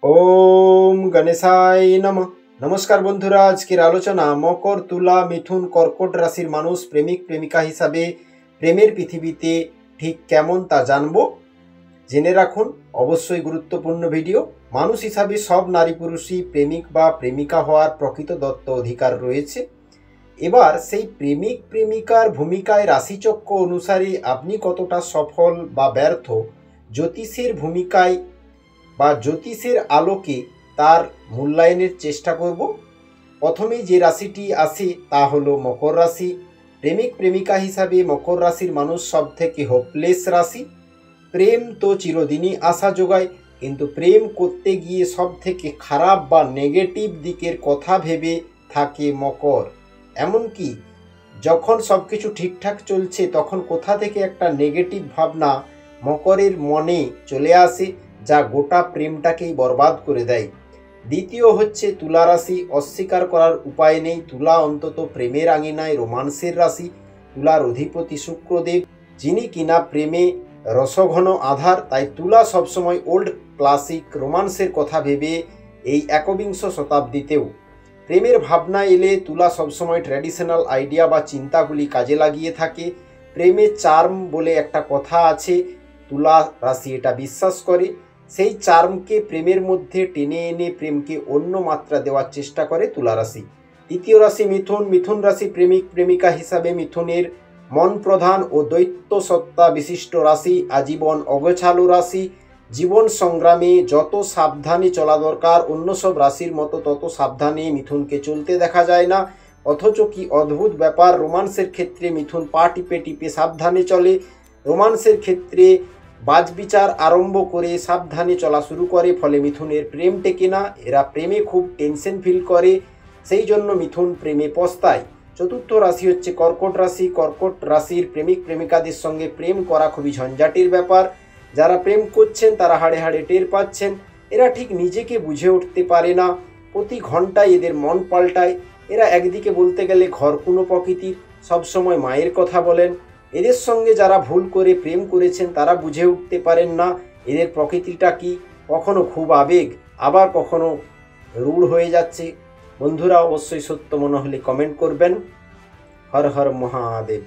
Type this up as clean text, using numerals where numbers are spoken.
ওম গণেশায় নমঃ। নমস্কার বন্ধুরা, আজকের আলোচনা মকর, তুলা, মিথুন, কর্কট রাশির মানুষ প্রেমিক প্রেমিকা হিসাবে প্রেমের পৃথিবীতে ঠিক কেমন তা জানবো। জেনে রাখুন, অবশ্যই গুরুত্বপূর্ণ ভিডিও। মানুষ হিসাবে সব নারী পুরুষই প্রেমিক বা প্রেমিকা হওয়ার প্রকৃত দত্ত অধিকার রয়েছে। এবার সেই প্রেমিক প্রেমিকার ভূমিকায় রাশিচক্র অনুসারে আপনি কতটা সফল বা ব্যর্থ, জ্যোতিষের ভূমিকায় বা জ্যোতিষের আলোকে তার মূল্যায়নের চেষ্টা করব। প্রথমেই যে রাশিটি আসে তা হলো মকর রাশি। প্রেমিক প্রেমিকা হিসাবে মকর রাশির মানুষ সব থেকে হোপলেস রাশি। প্রেম তো চিরদিনই আশা যোগায়, কিন্তু প্রেম করতে গিয়ে সব থেকে খারাপ বা নেগেটিভ দিকের কথা ভেবে থাকে মকর। এমনকি যখন সব কিছু ঠিকঠাক চলছে তখন কোথা থেকে একটা নেগেটিভ ভাবনা মকরের মনে চলে আসে, যা গোটা প্রেমটাকেই বরবাদ করে দেয়। দ্বিতীয় হচ্ছে তুলা রাশি। অস্বীকার করার উপায় নেই, তুলা অন্তত প্রেমের আঙিনায় রোমান্সের রাশি। তুলার অধিপতি শুক্রদেব, যিনি কিনা প্রেমে রসঘন আধার। তাই তুলা সবসময় ওল্ড ক্লাসিক রোমান্সের কথা ভেবে এই একবিংশ শতাব্দীতেও প্রেমের ভাবনা এলে তুলা সবসময় ট্র্যাডিশনাল আইডিয়া বা চিন্তাগুলি কাজে লাগিয়ে থাকে। প্রেমে চার্ম বলে একটা কথা আছে, তুলা রাশি এটা বিশ্বাস করে। সেই চার্মকে প্রেমের মধ্যে টেনে এনে প্রেমকে অন্য মাত্রা দেওয়ার চেষ্টা করে তুলা রাশি। তৃতীয় রাশি মিথুন। মিথুন রাশি প্রেমিক প্রেমিকা হিসাবে মিথুনের মন প্রধান ও দৈত্য সত্তা বিশিষ্ট রাশি। আজীবন অগোছালো রাশি। জীবন সংগ্রামে যত সাবধানে চলা দরকার অন্য সব রাশির মতো তত সাবধানে মিথুনকে চলতে দেখা যায় না। অথচ কি অদ্ভুত ব্যাপার, রোমান্সের ক্ষেত্রে মিথুন পা টিপে টিপে সাবধানে চলে। রোমান্সের ক্ষেত্রে বাজবিচার আরম্ভ করে সাবধানে চলা শুরু করে, ফলে মিথুনের প্রেম টেকে না। এরা প্রেমে খুব টেনশন ফিল করে, সেই জন্য মিথুন প্রেমে পস্তায়। চতুর্থ রাশি হচ্ছে কর্কট রাশি। কর্কট রাশির প্রেমিক প্রেমিকাদের সঙ্গে প্রেম করা খুবই ঝঞ্ঝাটির ব্যাপার। যারা প্রেম করছেন তারা হাড়ে হাড়ে টের পাচ্ছেন। এরা ঠিক নিজেকে বুঝে উঠতে পারে না, প্রতি ঘন্টায় এদের মন পাল্টায়। এরা একদিকে বলতে গেলে ঘরকুনো প্রকৃতির, সবসময় মায়ের কথা বলেন। এদের সঙ্গে যারা ভুল করে প্রেম করেছেন তারা বুঝে উঠতে পারেন না এদের প্রকৃতিটা কি। কখনো খুব আবেগ, আবার কখনো রূঢ় হয়ে যাচ্ছে। বন্ধুরা, অবশ্যই সত্য মনে হলে কমেন্ট করবেন। হর হর মহাদেব।